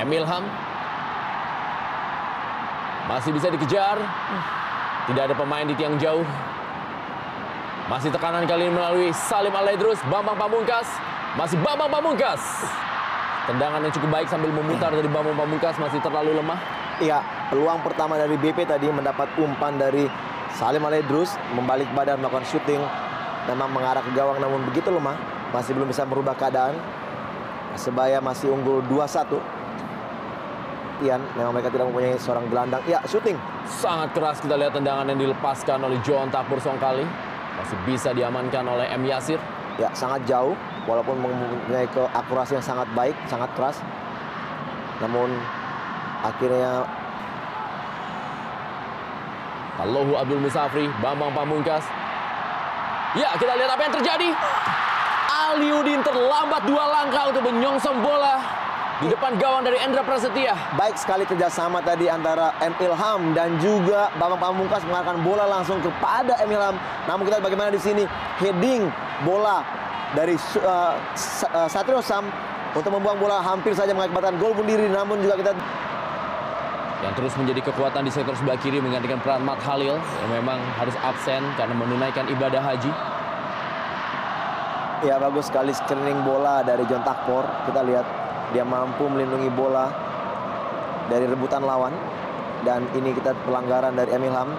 Emilham masih bisa dikejar. Tidak ada pemain di tiang jauh. Masih tekanan kali ini melalui Salim Al-Aidrus. Bambang Pamungkas. Masih Bambang Pamungkas. Tendangan yang cukup baik sambil memutar dari Bambang Pamungkas. Masih terlalu lemah. Iya, peluang pertama dari BP tadi mendapat umpan dari Salim Al-Aidrus. Membalik badan melakukan syuting. Memang mengarah ke gawang namun begitu lemah. Masih belum bisa merubah keadaan. Persebaya masih unggul 2-1. Memang mereka tidak mempunyai seorang gelandang. Ya, syuting. Sangat keras kita lihat tendangan yang dilepaskan oleh John Tapur Songkali. Masih bisa diamankan oleh M. Yasir. Ya, sangat jauh. Walaupun mempunyai keakurasi yang sangat baik, sangat keras. Namun akhirnya Tallohu Abdul Musafri, Bambang Pamungkas. Ya, kita lihat apa yang terjadi. Aliudin terlambat 2 langkah untuk menyongsong bola di depan gawang dari Endra Prasetya. Baik sekali kerjasama tadi antara Emilham dan juga Bambang Pamungkas mengarahkan bola langsung kepada Emilham. Namun kita lihat bagaimana di sini heading bola dari Satrio Sam untuk membuang bola hampir saja mengakibatkan gol bunuh diri. Namun juga kita yang terus menjadi kekuatan di sektor sebelah kiri menggantikan peran Mat Halil yang memang harus absen karena menunaikan ibadah haji. Ya, bagus sekali screening bola dari John Takpor. Kita lihat dia mampu melindungi bola dari rebutan lawan. Dan ini kita pelanggaran dari Emilham.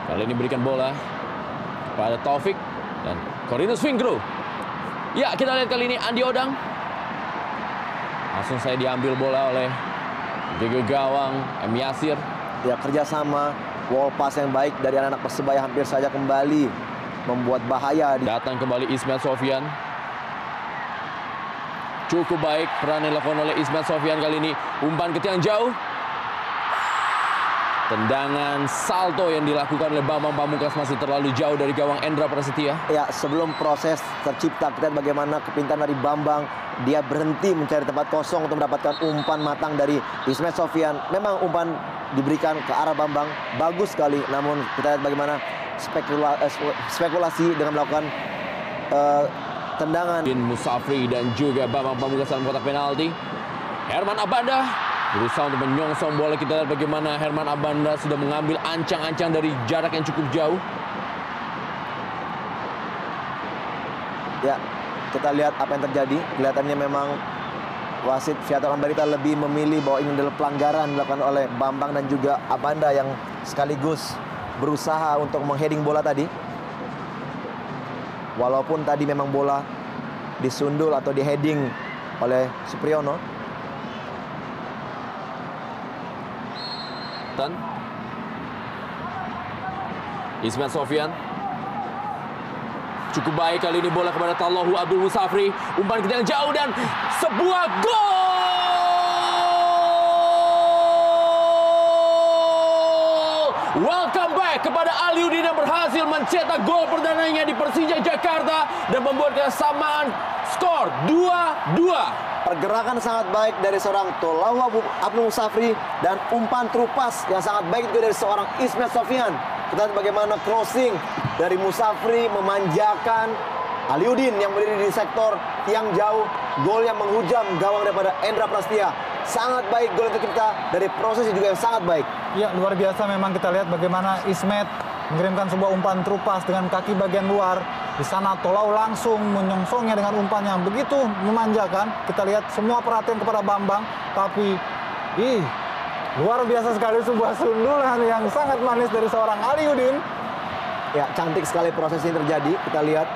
Kali ini berikan bola kepada Taufik dan Corinus Fingro. Ya, kita lihat kali ini Andi Odang. Langsung saya diambil bola oleh jaga gawang M. Yasir. Ya, kerjasama wall pass yang baik dari anak-anak Persebaya hampir saja kembali membuat bahaya. Datang kembali Ismet Sofyan. Cukup baik peran yang dilakukan oleh Ismet Sofyan kali ini. Umpan ke tiang jauh. Tendangan salto yang dilakukan oleh Bambang Pamungkas masih terlalu jauh dari gawang Endra Prasetya. Ya, sebelum proses tercipta, kita lihat bagaimana kepintaran dari Bambang. Dia berhenti mencari tempat kosong untuk mendapatkan umpan matang dari Ismet Sofyan. Memang umpan diberikan ke arah Bambang. Bagus sekali. Namun kita lihat bagaimana spekulasi dengan melakukan tendangan. Din Musafri dan juga Bambang Pamungkas dalam kotak penalti. Herman Abanda berusaha untuk menyongsong bola. Kita lihat bagaimana Herman Abanda sudah mengambil ancang-ancang dari jarak yang cukup jauh. Ya, kita lihat apa yang terjadi. Kelihatannya memang wasit Viator Ambarita lebih memilih bahwa ini adalah pelanggaran dilakukan oleh Bambang dan juga Abanda yang sekaligus berusaha untuk mengheading bola tadi. Walaupun tadi memang bola disundul atau diheading oleh Supriyono. Dan Ismet Sofyan. Cukup baik kali ini bola kepada Tallohu Abdul Musafri. Umpan ke tiang jauh dan sebuah gol! Welcome back kepada Aliudin yang berhasil mencetak gol perdananya di Persija Jakarta dan membuat kesamaan skor 2-2. Pergerakan sangat baik dari seorang Tallohu Abdul Musafri dan umpan terupas yang sangat baik juga dari seorang Ismet Sofyan. Kita lihat bagaimana crossing dari Musafri memanjakan Aliudin yang berdiri di sektor tiang jauh. Gol yang menghujam gawang daripada Endra Prasetya. Sangat baik gol itu kita dari prosesnya juga yang sangat baik. Ya, luar biasa memang kita lihat bagaimana Ismet mengirimkan sebuah umpan terupas dengan kaki bagian luar. Di sana Tallohu langsung menyongsongnya dengan umpan yang begitu memanjakan. Kita lihat semua perhatian kepada Bambang, tapi luar biasa sekali sebuah sundulan yang sangat manis dari seorang Aliudin. Ya, cantik sekali proses ini terjadi. Kita lihat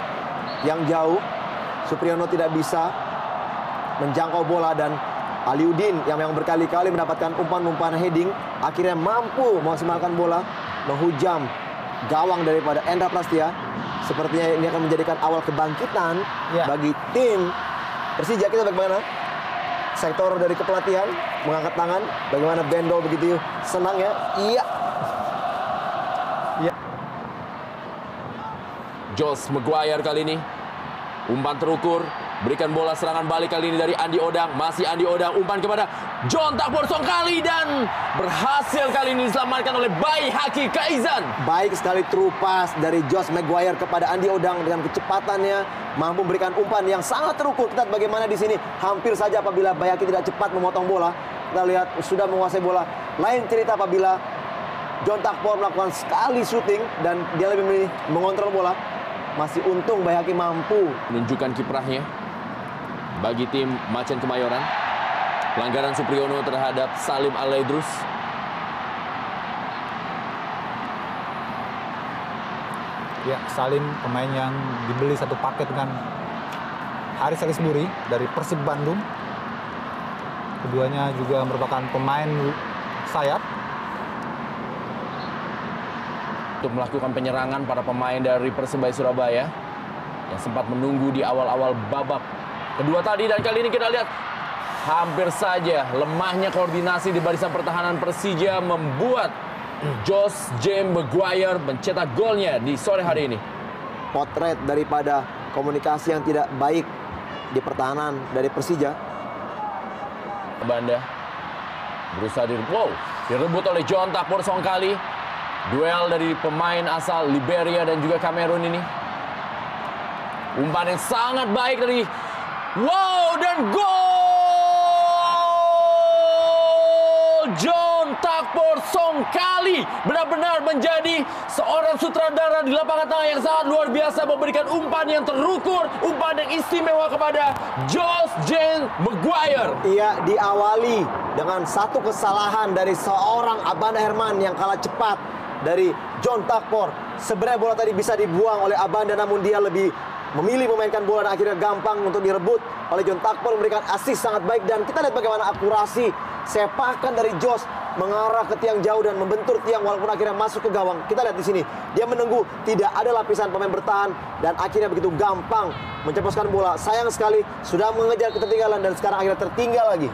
yang jauh, Supriyono tidak bisa menjangkau bola dan Aliudin yang memang berkali-kali mendapatkan umpan-umpan heading akhirnya mampu memaksimalkan bola menghujam gawang daripada Endra Prasetya. Sepertinya ini akan menjadikan awal kebangkitan bagi tim Persija. Kita bagaimana sektor dari kepelatihan mengangkat tangan, bagaimana Bendol begitu senang ya. Iya. Josh Maguire kali ini umpan terukur Berikan bola serangan balik kali ini dari Andi Odang. Masih Andi Odang, umpan kepada John Takbor Songkali dan berhasil kali ini diselamatkan oleh Bai Haki Kaizan. Baik sekali true pass dari Josh Maguire kepada Andi Odang dengan kecepatannya mampu memberikan umpan yang sangat terukur. Kita lihat bagaimana di sini hampir saja apabila Bai Haki tidak cepat memotong bola. Kita lihat sudah menguasai bola. Lain cerita apabila John Takbor melakukan sekali shooting dan dia lebih memilih mengontrol bola. Masih untung Bai Haki mampu Menunjukkan kiprahnya bagi tim Macan Kemayoran. Pelanggaran Supriyono terhadap Salim Al-Laidrus. Ya, Salim pemain yang dibeli satu paket dengan Haris Alisburi dari Persib Bandung. Keduanya juga merupakan pemain sayap. Untuk melakukan penyerangan para pemain dari Persebaya Surabaya yang sempat menunggu di awal-awal babak kedua tadi, dan kali ini kita lihat hampir saja lemahnya koordinasi di barisan pertahanan Persija membuat Josh James Maguire mencetak golnya di sore hari ini. potret daripada komunikasi yang tidak baik di pertahanan dari Persija. Banda berusaha direbut oleh John Takbor Songkali. Duel dari pemain asal Liberia dan juga Kamerun ini. Umpan yang sangat baik dari dan gol! John Takbor Songkali benar-benar menjadi seorang sutradara di lapangan tengah yang sangat luar biasa, memberikan umpan yang terukur, umpan yang istimewa kepada Josh James Maguire. Ia diawali dengan satu kesalahan dari seorang Abanda Herman yang kalah cepat dari John Takbor. Sebenarnya bola tadi bisa dibuang oleh Abanda, namun dia lebih memilih memainkan bola dan akhirnya gampang untuk direbut oleh John Takbor, memberikan assist sangat baik. Dan kita lihat bagaimana akurasi sepakan dari Josh mengarah ke tiang jauh dan membentur tiang walaupun akhirnya masuk ke gawang. Kita lihat di sini dia menunggu, tidak ada lapisan pemain bertahan dan akhirnya begitu gampang menceploskan bola. Sayang sekali sudah mengejar ketertinggalan dan sekarang akhirnya tertinggal lagi.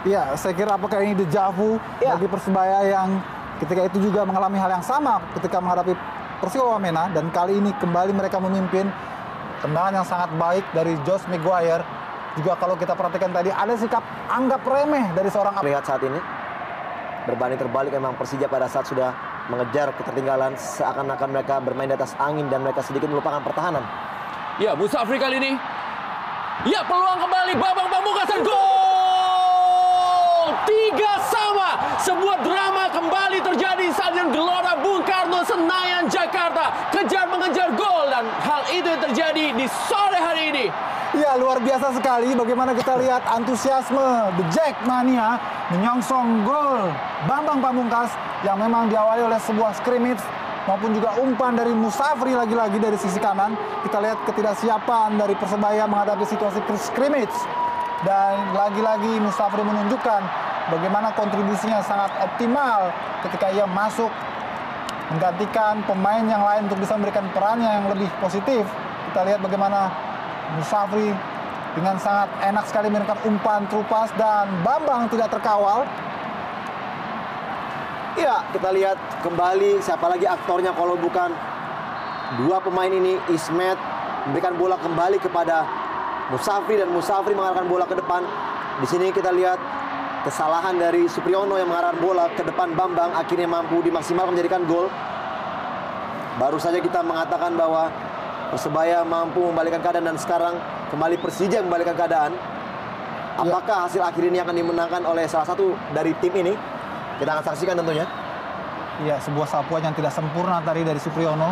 Iya, saya kira apakah ini dejavu bagi Persebaya yang ketika itu juga mengalami hal yang sama ketika menghadapi Persiwa Wamena, dan kali ini kembali mereka memimpin. Tendangan yang sangat baik dari Josh Maguire. Juga kalau kita perhatikan tadi ada sikap anggap remeh dari seorang. Lihat saat ini berbanding terbalik, memang Persija pada saat sudah mengejar ketertinggalan seakan-akan mereka bermain di atas angin dan mereka sedikit melupakan pertahanan. Ya, Musafri kali ini. Ya, peluang kembali Bambang Pamungkas dan gol! 3-3. Sebuah drama kembali terjadi di Stadion Gelora Bung Karno, Senayan, Jakarta. Kejar mengejar gol, dan hal itu yang terjadi di sore hari ini. Ya, luar biasa sekali bagaimana kita lihat antusiasme The Jackmania menyongsong gol Bambang Pamungkas yang memang diawali oleh sebuah scrimmage maupun juga umpan dari Musafri lagi-lagi dari sisi kanan. Kita lihat ketidaksiapan dari Persebaya menghadapi situasi scrimmage. Dan lagi-lagi Musafri menunjukkan bagaimana kontribusinya sangat optimal ketika ia masuk menggantikan pemain yang lain untuk bisa memberikan perannya yang lebih positif. Kita lihat bagaimana Musafri dengan sangat enak sekali memberikan umpan true pass dan Bambang tidak terkawal. Ya, kita lihat kembali siapa lagi aktornya kalau bukan dua pemain ini. Ismet memberikan bola kembali kepada Musafri dan Musafri mengarahkan bola ke depan. Di sini kita lihat kesalahan dari Supriyono yang mengarahkan bola ke depan Bambang, akhirnya mampu dimaksimalkan menjadikan gol. Baru saja kita mengatakan bahwa Persebaya mampu membalikkan keadaan dan sekarang kembali Persija membalikkan keadaan. Apakah hasil akhir ini akan dimenangkan oleh salah satu dari tim ini? Kita akan saksikan tentunya. Iya, sebuah sapuan yang tidak sempurna tadi dari Supriyono.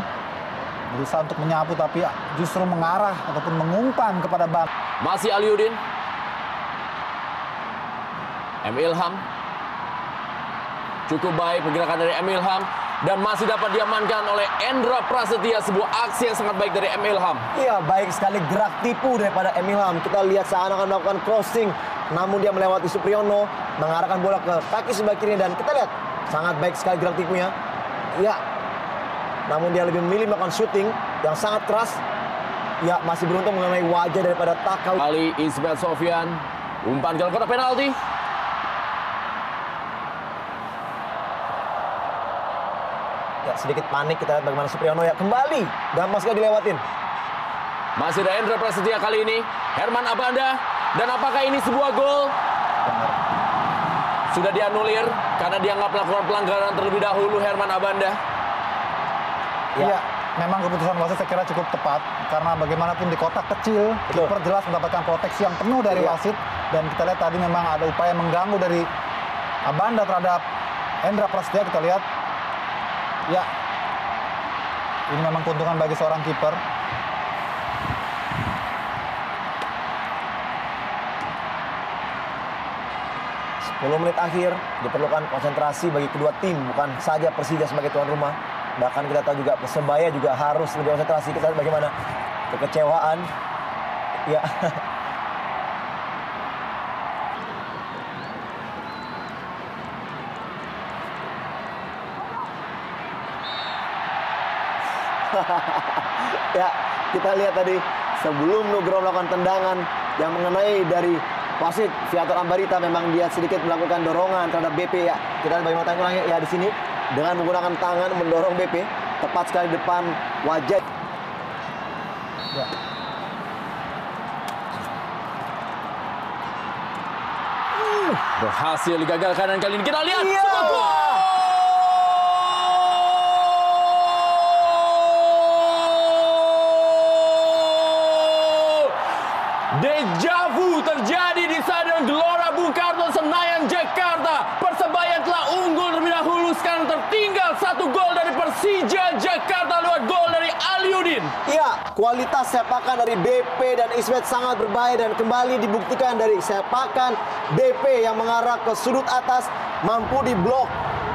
Berusaha untuk menyapu tapi justru mengarah ataupun mengumpan kepada Bang. Masih Aliudin. M. Ilham. Cukup baik pergerakan dari M. Ilham. Dan masih dapat diamankan oleh Endra Prasetya. Sebuah aksi yang sangat baik dari M. Ilham. Iya, baik sekali gerak tipu daripada M. Ilham. Kita lihat seakan-akan melakukan crossing, namun dia melewati Supriyono, mengarahkan bola ke kaki sebelah kiri, dan kita lihat sangat baik sekali gerak tipunya. Ya, namun dia lebih memilih melakukan shooting yang sangat keras. Ya, masih beruntung mengenai wajah daripada Takau. Kali Ismail Sofyan. Umpan ke kotak penalti. Ya, sedikit panik, kita lihat bagaimana Supriyono ya kembali gampang sekali dilewatin. Masih ada Endra Prasetya kali ini. Herman Abanda. Dan apakah ini sebuah gol? Sudah dianulir karena dianggap melakukan pelanggaran terlebih dahulu Herman Abanda. Iya, memang keputusan wasit saya kira cukup tepat karena bagaimanapun di kotak kecil, kiper jelas mendapatkan proteksi yang penuh dari wasit, dan kita lihat tadi memang ada upaya mengganggu dari Abanda terhadap Hendra Prasetya. Kita lihat, ya, ini memang keuntungan bagi seorang kiper. Menit akhir diperlukan konsentrasi bagi kedua tim, bukan saja Persija sebagai tuan rumah. Bahkan kita tahu juga Persebaya juga harus lebih konsentrasi. Kita lihat bagaimana kekecewaan. Ya. Ya, kita lihat tadi sebelum Nugroho melakukan tendangan yang mengenai dari wasit Viator Ambarita, memang dia sedikit melakukan dorongan terhadap BP ya. Kita lihat bagaimana tanggulannya ya di sini dengan menggunakan tangan mendorong BP tepat sekali depan wajah. Ya. Berhasil digagalkan dan kali ini kita lihat gol. Deja vu terjadi di Stadion Gelora Bung Karno, Senayan, Jakarta. Persebaya telah unggul terlebih dahulu, sekarang tertinggal 1 gol dari Persija Jakarta lewat gol dari Aliudin. Iya, kualitas sepakan dari BP dan Ismet sangat berbahaya dan kembali dibuktikan dari sepakan BP yang mengarah ke sudut atas mampu diblok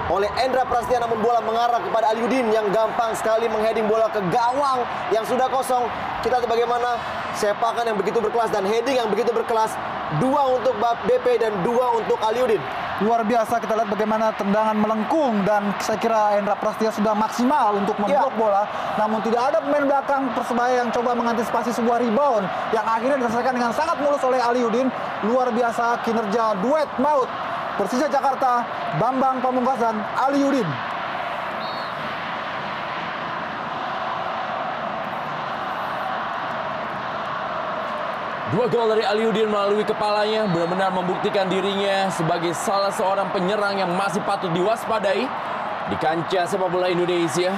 oleh Hendra Prasetya, namun bola mengarah kepada Aliudin yang gampang sekali mengheading bola ke gawang yang sudah kosong. Kita lihat bagaimana sepakan yang begitu berkelas dan heading yang begitu berkelas. 2 untuk BP dan 2 untuk Aliudin. Luar biasa, kita lihat bagaimana tendangan melengkung dan saya kira Hendra Prasetya sudah maksimal untuk memblok bola. Namun tidak ada pemain belakang Persebaya yang coba mengantisipasi sebuah rebound yang akhirnya diselesaikan dengan sangat mulus oleh Aliudin. Luar biasa kinerja duet maut Persija Jakarta, Bambang Pamungkas dan Aliudin. Dua gol dari Aliudin melalui kepalanya benar-benar membuktikan dirinya sebagai salah seorang penyerang yang masih patut diwaspadai di kancah sepak bola Indonesia.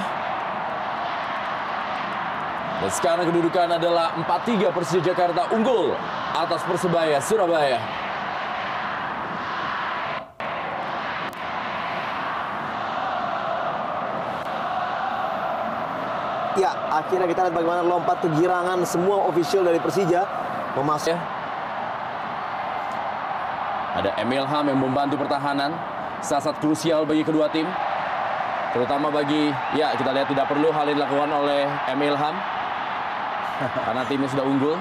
Dan sekarang kedudukan adalah 4-3, Persija Jakarta unggul atas Persebaya Surabaya. Ya, akhirnya kita lihat bagaimana lompat kegirangan semua official dari Persija memasuk. Ada Emil Ham yang membantu pertahanan, saat krusial bagi kedua tim. Terutama bagi, ya kita lihat tidak perlu hal yang dilakukan oleh Emil Ham karena timnya sudah unggul.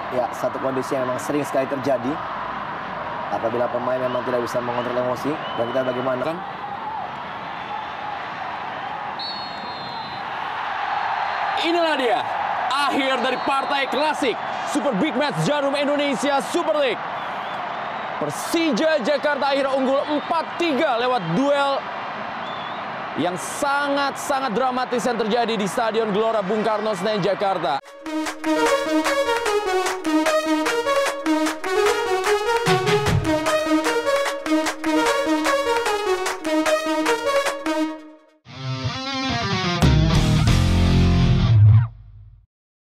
Ya, satu kondisi yang memang sering sekali terjadi apabila pemain memang tidak bisa mengontrol emosi. Dan kita bagaimana? Inilah dia, akhir dari partai klasik Super Big Match Jarum Indonesia Super League. Persija Jakarta akhirnya unggul 4-3 lewat duel yang sangat-sangat dramatis yang terjadi di Stadion Gelora Bung Karno, Senayan, Jakarta.